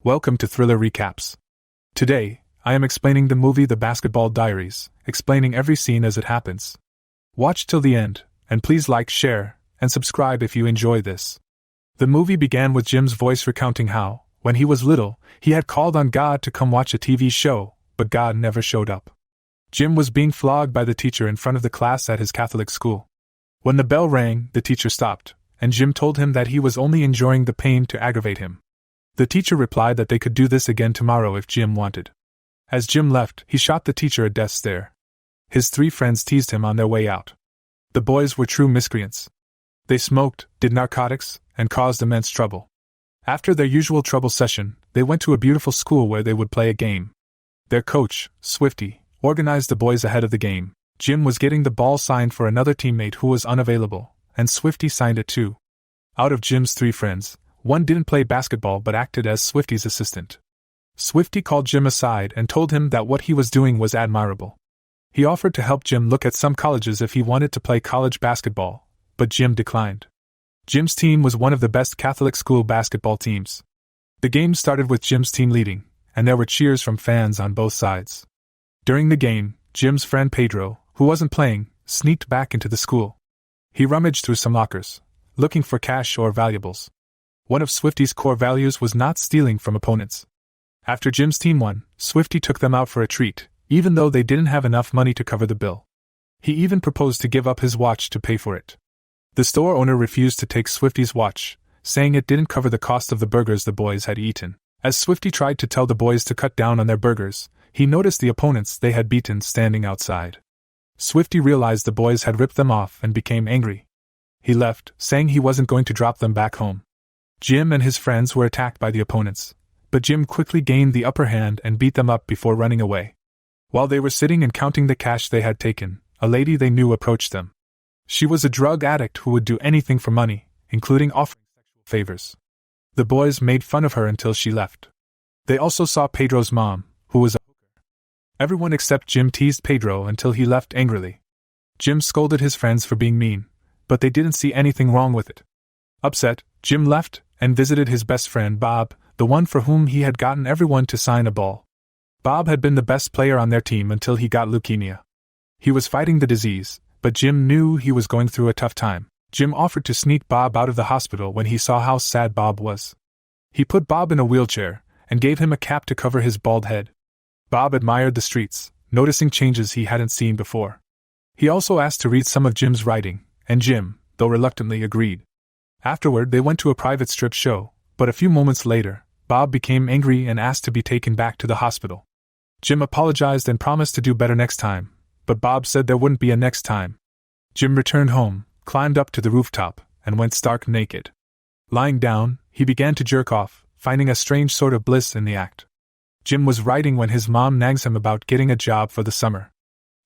Welcome to Thriller Recaps. Today, I am explaining the movie The Basketball Diaries, explaining every scene as it happens. Watch till the end, and please like, share, and subscribe if you enjoy this. The movie began with Jim's voice recounting how, when he was little, he had called on God to come watch a TV show, but God never showed up. Jim was being flogged by the teacher in front of the class at his Catholic school. When the bell rang, the teacher stopped, and Jim told him that he was only enjoying the pain to aggravate him. The teacher replied that they could do this again tomorrow if Jim wanted. As Jim left, he shot the teacher a death stare. His 3 friends teased him on their way out. The boys were true miscreants. They smoked, did narcotics, and caused immense trouble. After their usual trouble session, they went to a beautiful school where they would play a game. Their coach, Swifty, organized the boys ahead of the game. Jim was getting the ball signed for another teammate who was unavailable, and Swifty signed it too. Out of Jim's 3 friends, one didn't play basketball but acted as Swifty's assistant. Swifty called Jim aside and told him that what he was doing was admirable. He offered to help Jim look at some colleges if he wanted to play college basketball, but Jim declined. Jim's team was one of the best Catholic school basketball teams. The game started with Jim's team leading, and there were cheers from fans on both sides. During the game, Jim's friend Pedro, who wasn't playing, sneaked back into the school. He rummaged through some lockers, looking for cash or valuables. One of Swifty's core values was not stealing from opponents. After Jim's team won, Swifty took them out for a treat, even though they didn't have enough money to cover the bill. He even proposed to give up his watch to pay for it. The store owner refused to take Swifty's watch, saying it didn't cover the cost of the burgers the boys had eaten. As Swifty tried to tell the boys to cut down on their burgers, he noticed the opponents they had beaten standing outside. Swifty realized the boys had ripped them off and became angry. He left, saying he wasn't going to drop them back home. Jim and his friends were attacked by the opponents, but Jim quickly gained the upper hand and beat them up before running away. While they were sitting and counting the cash they had taken, a lady they knew approached them. She was a drug addict who would do anything for money, including offering sexual favors. The boys made fun of her until she left. They also saw Pedro's mom, who was a hooker. Everyone except Jim teased Pedro until he left angrily. Jim scolded his friends for being mean, but they didn't see anything wrong with it. Upset, Jim left and visited his best friend Bob, the one for whom he had gotten everyone to sign a ball. Bob had been the best player on their team until he got leukemia. He was fighting the disease, but Jim knew he was going through a tough time. Jim offered to sneak Bob out of the hospital when he saw how sad Bob was. He put Bob in a wheelchair and gave him a cap to cover his bald head. Bob admired the streets, noticing changes he hadn't seen before. He also asked to read some of Jim's writing, and Jim, though reluctantly, agreed. Afterward, they went to a private strip show, but a few moments later, Bob became angry and asked to be taken back to the hospital. Jim apologized and promised to do better next time, but Bob said there wouldn't be a next time. Jim returned home, climbed up to the rooftop, and went stark naked. Lying down, he began to jerk off, finding a strange sort of bliss in the act. Jim was writing when his mom nags him about getting a job for the summer.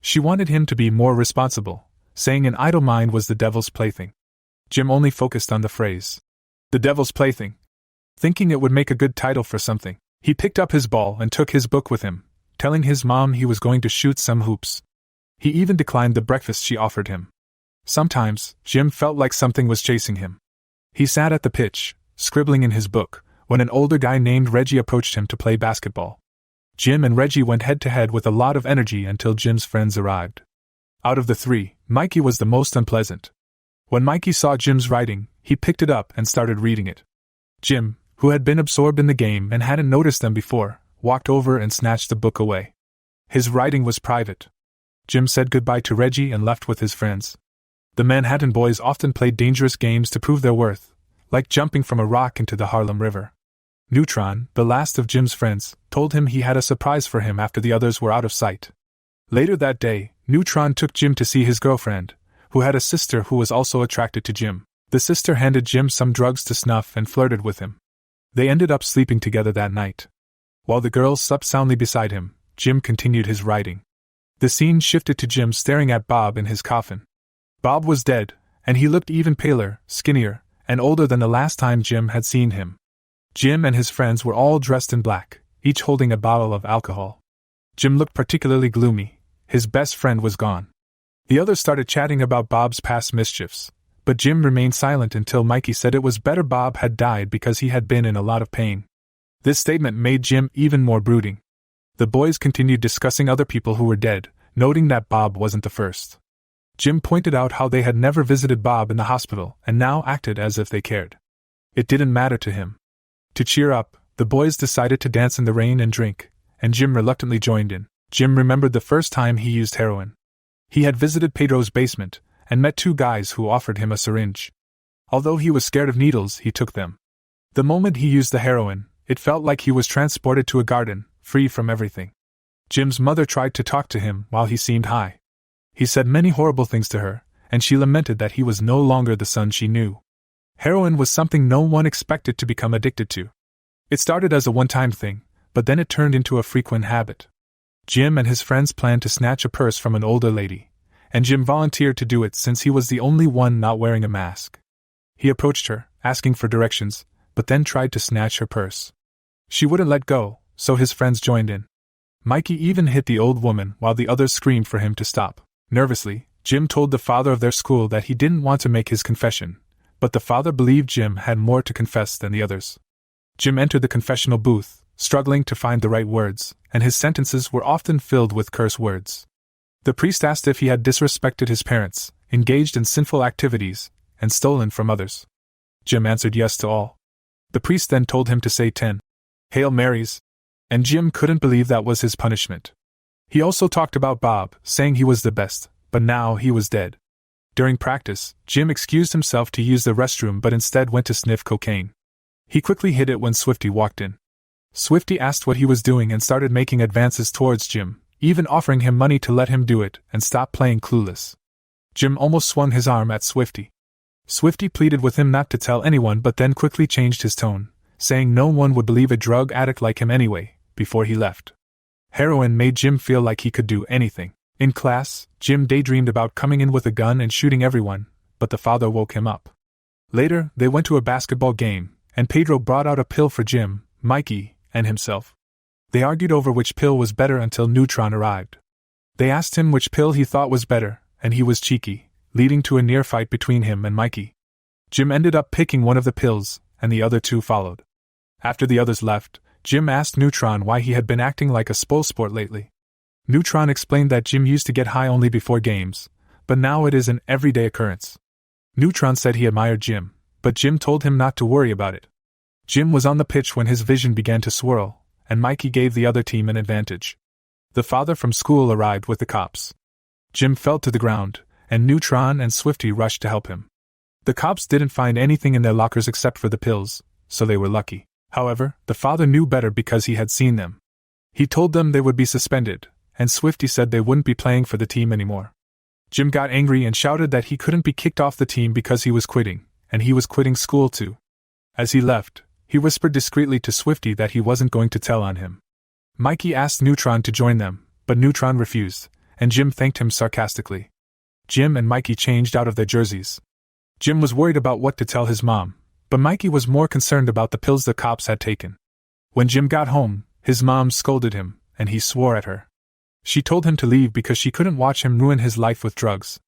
She wanted him to be more responsible, saying an idle mind was the devil's plaything. Jim only focused on the phrase, "the devil's plaything," thinking it would make a good title for something. He picked up his ball and took his book with him, telling his mom he was going to shoot some hoops. He even declined the breakfast she offered him. Sometimes, Jim felt like something was chasing him. He sat at the pitch, scribbling in his book, when an older guy named Reggie approached him to play basketball. Jim and Reggie went head-to-head with a lot of energy until Jim's friends arrived. Out of the 3, Mikey was the most unpleasant. When Mikey saw Jim's writing, he picked it up and started reading it. Jim, who had been absorbed in the game and hadn't noticed them before, walked over and snatched the book away. His writing was private. Jim said goodbye to Reggie and left with his friends. The Manhattan boys often played dangerous games to prove their worth, like jumping from a rock into the Harlem River. Neutron, the last of Jim's friends, told him he had a surprise for him after the others were out of sight. Later that day, Neutron took Jim to see his girlfriend, who had a sister who was also attracted to Jim. The sister handed Jim some drugs to snuff and flirted with him. They ended up sleeping together that night. While the girl slept soundly beside him, Jim continued his writing. The scene shifted to Jim staring at Bob in his coffin. Bob was dead, and he looked even paler, skinnier, and older than the last time Jim had seen him. Jim and his friends were all dressed in black, each holding a bottle of alcohol. Jim looked particularly gloomy. His best friend was gone. The others started chatting about Bob's past mischiefs, but Jim remained silent until Mikey said it was better Bob had died because he had been in a lot of pain. This statement made Jim even more brooding. The boys continued discussing other people who were dead, noting that Bob wasn't the first. Jim pointed out how they had never visited Bob in the hospital and now acted as if they cared. It didn't matter to him. To cheer up, the boys decided to dance in the rain and drink, and Jim reluctantly joined in. Jim remembered the first time he used heroin. He had visited Pedro's basement and met two guys who offered him a syringe. Although he was scared of needles, he took them. The moment he used the heroin, it felt like he was transported to a garden, free from everything. Jim's mother tried to talk to him while he seemed high. He said many horrible things to her, and she lamented that he was no longer the son she knew. Heroin was something no one expected to become addicted to. It started as a one-time thing, but then it turned into a frequent habit. Jim and his friends planned to snatch a purse from an older lady, and Jim volunteered to do it since he was the only one not wearing a mask. He approached her, asking for directions, but then tried to snatch her purse. She wouldn't let go, so his friends joined in. Mikey even hit the old woman while the others screamed for him to stop. Nervously, Jim told the father of their school that he didn't want to make his confession, but the father believed Jim had more to confess than the others. Jim entered the confessional booth, struggling to find the right words, and his sentences were often filled with curse words. The priest asked if he had disrespected his parents, engaged in sinful activities, and stolen from others. Jim answered yes to all. The priest then told him to say 10 Hail Marys, and Jim couldn't believe that was his punishment. He also talked about Bob, saying he was the best, but now he was dead. During practice, Jim excused himself to use the restroom but instead went to sniff cocaine. He quickly hid it when Swifty walked in. Swifty asked what he was doing and started making advances towards Jim, even offering him money to let him do it and stop playing clueless. Jim almost swung his arm at Swifty. Swifty pleaded with him not to tell anyone but then quickly changed his tone, saying no one would believe a drug addict like him anyway, before he left. Heroin made Jim feel like he could do anything. In class, Jim daydreamed about coming in with a gun and shooting everyone, but the father woke him up. Later, they went to a basketball game, and Pedro brought out a pill for Jim, Mikey, and himself. They argued over which pill was better until Neutron arrived. They asked him which pill he thought was better, and he was cheeky, leading to a near fight between him and Mikey. Jim ended up picking one of the pills, and the other two followed. After the others left, Jim asked Neutron why he had been acting like a spoilsport lately. Neutron explained that Jim used to get high only before games, but now it is an everyday occurrence. Neutron said he admired Jim, but Jim told him not to worry about it. Jim was on the pitch when his vision began to swirl, and Mikey gave the other team an advantage. The father from school arrived with the cops. Jim fell to the ground, and Neutron and Swifty rushed to help him. The cops didn't find anything in their lockers except for the pills, so they were lucky. However, the father knew better because he had seen them. He told them they would be suspended, and Swifty said they wouldn't be playing for the team anymore. Jim got angry and shouted that he couldn't be kicked off the team because he was quitting, and he was quitting school too. As he left, he whispered discreetly to Swifty that he wasn't going to tell on him. Mikey asked Neutron to join them, but Neutron refused, and Jim thanked him sarcastically. Jim and Mikey changed out of their jerseys. Jim was worried about what to tell his mom, but Mikey was more concerned about the pills the cops had taken. When Jim got home, his mom scolded him, and he swore at her. She told him to leave because she couldn't watch him ruin his life with drugs.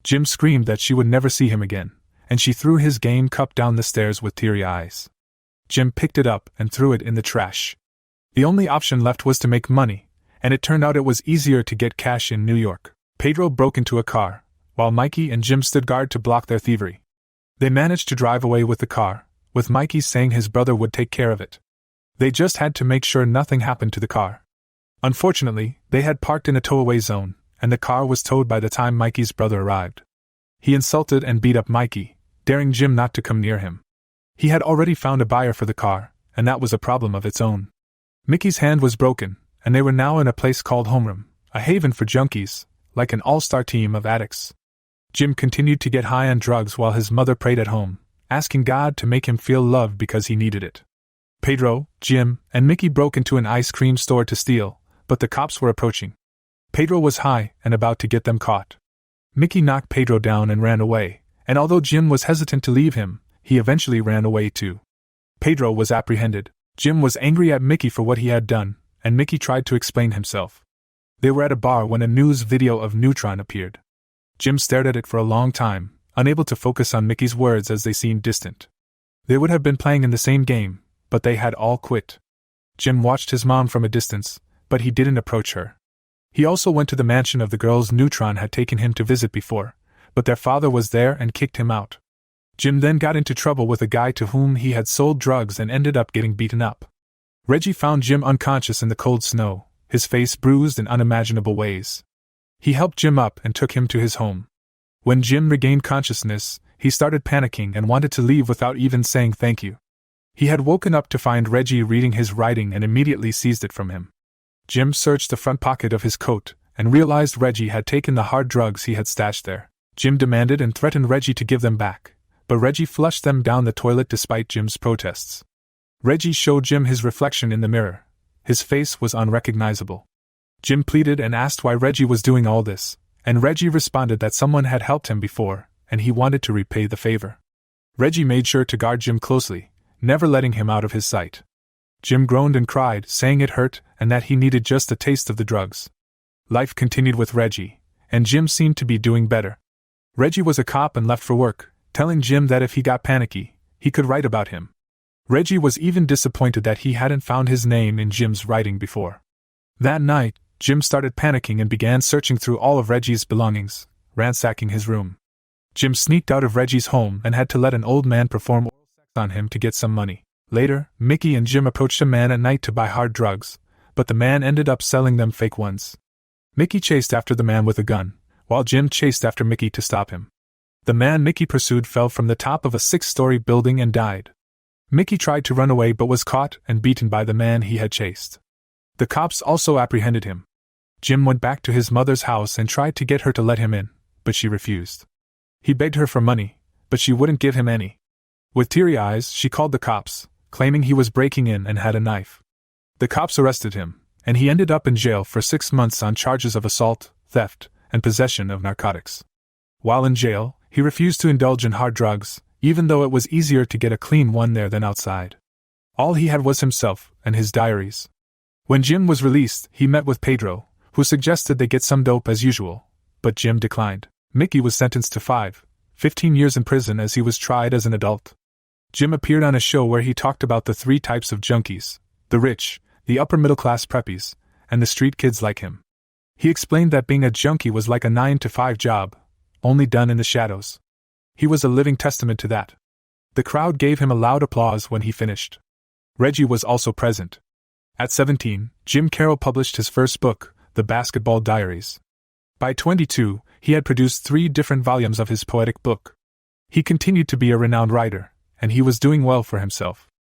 Jim screamed that she would never see him again, and she threw his game cup down the stairs with teary eyes. Jim picked it up and threw it in the trash. The only option left was to make money, and it turned out it was easier to get cash in New York. Pedro broke into a car, while Mikey and Jim stood guard to block their thievery. They managed to drive away with the car, with Mikey saying his brother would take care of it. They just had to make sure nothing happened to the car. Unfortunately, they had parked in a tow-away zone, and the car was towed by the time Mikey's brother arrived. He insulted and beat up Mikey, daring Jim not to come near him. He had already found a buyer for the car, and that was a problem of its own. Mickey's hand was broken, and they were now in a place called Homeroom, a haven for junkies, like an all-star team of addicts. Jim continued to get high on drugs while his mother prayed at home, asking God to make him feel loved because he needed it. Pedro, Jim, and Mickey broke into an ice cream store to steal, but the cops were approaching. Pedro was high and about to get them caught. Mickey knocked Pedro down and ran away, and although Jim was hesitant to leave him, he eventually ran away too. Pedro was apprehended. Jim was angry at Mickey for what he had done, and Mickey tried to explain himself. They were at a bar when a news video of Neutron appeared. Jim stared at it for a long time, unable to focus on Mickey's words as they seemed distant. They would have been playing in the same game, but they had all quit. Jim watched his mom from a distance, but he didn't approach her. He also went to the mansion of the girls Neutron had taken him to visit before, but their father was there and kicked him out. Jim then got into trouble with a guy to whom he had sold drugs and ended up getting beaten up. Reggie found Jim unconscious in the cold snow, his face bruised in unimaginable ways. He helped Jim up and took him to his home. When Jim regained consciousness, he started panicking and wanted to leave without even saying thank you. He had woken up to find Reggie reading his writing and immediately seized it from him. Jim searched the front pocket of his coat and realized Reggie had taken the hard drugs he had stashed there. Jim demanded and threatened Reggie to give them back, but Reggie flushed them down the toilet despite Jim's protests. Reggie showed Jim his reflection in the mirror. His face was unrecognizable. Jim pleaded and asked why Reggie was doing all this, and Reggie responded that someone had helped him before, and he wanted to repay the favor. Reggie made sure to guard Jim closely, never letting him out of his sight. Jim groaned and cried, saying it hurt and that he needed just a taste of the drugs. Life continued with Reggie, and Jim seemed to be doing better. Reggie was a cop and left for work, telling Jim that if he got panicky, he could write about him. Reggie was even disappointed that he hadn't found his name in Jim's writing before. That night, Jim started panicking and began searching through all of Reggie's belongings, ransacking his room. Jim sneaked out of Reggie's home and had to let an old man perform oral sex on him to get some money. Later, Mickey and Jim approached a man at night to buy hard drugs, but the man ended up selling them fake ones. Mickey chased after the man with a gun, while Jim chased after Mickey to stop him. The man Mickey pursued fell from the top of a 6-story building and died. Mickey tried to run away but was caught and beaten by the man he had chased. The cops also apprehended him. Jim went back to his mother's house and tried to get her to let him in, but she refused. He begged her for money, but she wouldn't give him any. With teary eyes, she called the cops, claiming he was breaking in and had a knife. The cops arrested him, and he ended up in jail for 6 months on charges of assault, theft, and possession of narcotics. While in jail, he refused to indulge in hard drugs, even though it was easier to get a clean one there than outside. All he had was himself and his diaries. When Jim was released, he met with Pedro, who suggested they get some dope as usual, but Jim declined. Mickey was sentenced to 15 years in prison as he was tried as an adult. Jim appeared on a show where he talked about the 3 types of junkies: the rich, the upper-middle-class preppies, and the street kids like him. He explained that being a junkie was like a 9-to-5 job, only done in the shadows. He was a living testament to that. The crowd gave him a loud applause when he finished. Reggie was also present. At 17, Jim Carroll published his first book, The Basketball Diaries. By 22, he had produced 3 different volumes of his poetic book. He continued to be a renowned writer, and he was doing well for himself.